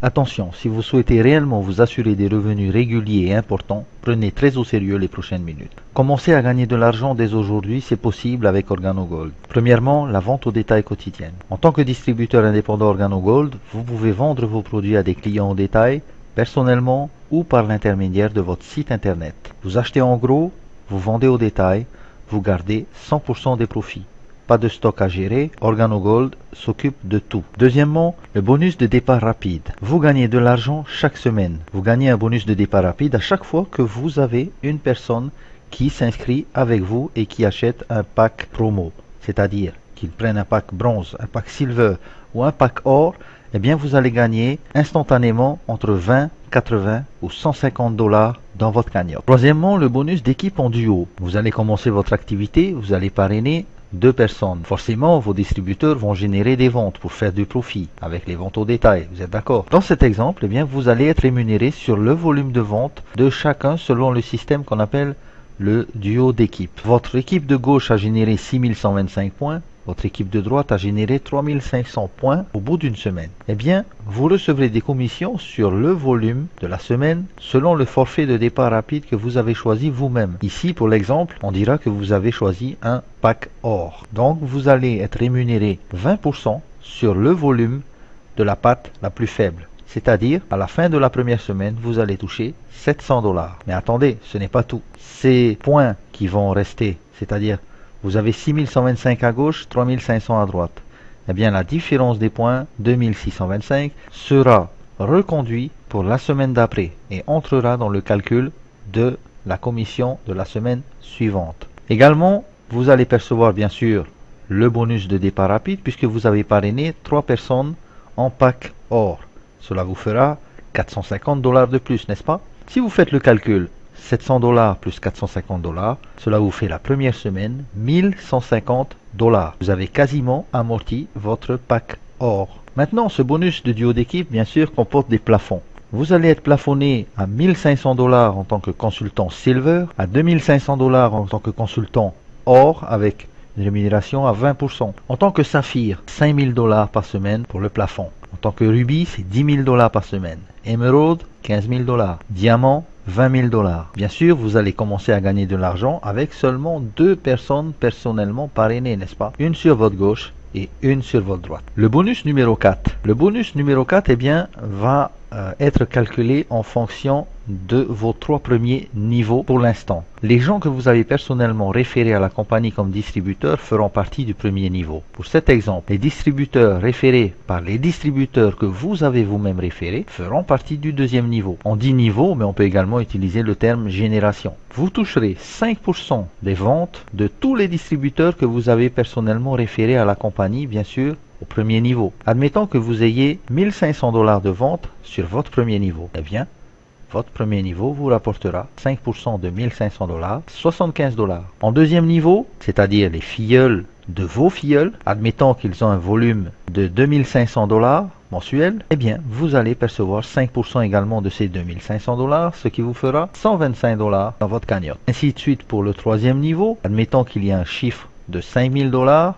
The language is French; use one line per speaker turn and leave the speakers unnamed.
Attention, si vous souhaitez réellement vous assurer des revenus réguliers et importants, prenez très au sérieux les prochaines minutes. Commencer à gagner de l'argent dès aujourd'hui, c'est possible avec OrganoGold. Premièrement, la vente au détail quotidienne. En tant que distributeur indépendant OrganoGold, vous pouvez vendre vos produits à des clients au détail, personnellement ou par l'intermédiaire de votre site internet. Vous achetez en gros, vous vendez au détail, vous gardez 100% des profits. Pas de stock à gérer, OrganoGold s'occupe de tout. Deuxièmement, le bonus de départ rapide. Vous gagnez de l'argent chaque semaine. Vous gagnez un bonus de départ rapide à chaque fois que vous avez une personne qui s'inscrit avec vous et qui achète un pack promo. C'est-à-dire qu'ils prennent un pack bronze, un pack silver ou un pack or, eh bien vous allez gagner instantanément entre 20, 80 ou 150 dollars dans votre cagnotte. Troisièmement, le bonus d'équipe en duo. Vous allez commencer votre activité, vous allez parrainer 2 personnes. Forcément, vos distributeurs vont générer des ventes pour faire du profit avec les ventes au détail. Vous êtes d'accord? Dans cet exemple, eh bien, vous allez être rémunéré sur le volume de vente de chacun selon le système qu'on appelle le duo d'équipe. Votre équipe de gauche a généré 6125 points. Votre équipe de droite a généré 3500 points au bout d'une semaine. Eh bien, vous recevrez des commissions sur le volume de la semaine selon le forfait de départ rapide que vous avez choisi vous-même. Ici, pour l'exemple, on dira que vous avez choisi un pack or. Donc, vous allez être rémunéré 20% sur le volume de la patte la plus faible. C'est-à-dire, à la fin de la première semaine, vous allez toucher 700 dollars. Mais attendez, ce n'est pas tout. Ces points qui vont rester, c'est-à-dire vous avez 6125 à gauche, 3500 à droite. Eh bien, la différence des points, 2625, sera reconduit pour la semaine d'après et entrera dans le calcul de la commission de la semaine suivante. Également, vous allez percevoir bien sûr le bonus de départ rapide puisque vous avez parrainé 3 personnes en pack or. Cela vous fera 450 dollars de plus, n'est-ce pas? Si vous faites le calcul, 700 dollars plus 450 dollars, cela vous fait la première semaine 1150 dollars. Vous avez quasiment amorti votre pack or. Maintenant, ce bonus de duo d'équipe, bien sûr, comporte des plafonds. Vous allez être plafonné à 1500 dollars en tant que consultant silver, à 2500 dollars en tant que consultant or avec une rémunération à 20%. En tant que saphir, 5000 dollars par semaine pour le plafond. En tant que rubis, c'est 10 000 dollars par semaine. Émeraude, 15 000 dollars. Diamant, 20 000 dollars. Bien sûr, vous allez commencer à gagner de l'argent avec seulement 2 personnes personnellement parrainées, n'est-ce pas? Une sur votre gauche et une sur votre droite. Le bonus numéro 4. Le bonus numéro 4, eh bien, va être calculé en fonction de vos 3 premiers niveaux pour l'instant. Les gens que vous avez personnellement référés à la compagnie comme distributeurs feront partie du premier niveau. Pour cet exemple, les distributeurs référés par les distributeurs que vous avez vous-même référés feront partie du deuxième niveau. On dit niveau, mais on peut également utiliser le terme génération. Vous toucherez 5% des ventes de tous les distributeurs que vous avez personnellement référés à la compagnie, bien sûr, au premier niveau. Admettons que vous ayez 1500 dollars de vente sur votre premier niveau. Eh bien, votre premier niveau vous rapportera 5% de 1500 dollars, 75 dollars. En deuxième niveau, c'est-à-dire les filleuls de vos filleuls, admettons qu'ils ont un volume de 2500 dollars mensuel, eh bien, vous allez percevoir 5% également de ces 2500 dollars, ce qui vous fera 125 dollars dans votre cagnotte. Ainsi de suite pour le troisième niveau, admettons qu'il y a un chiffre de 5000 dollars,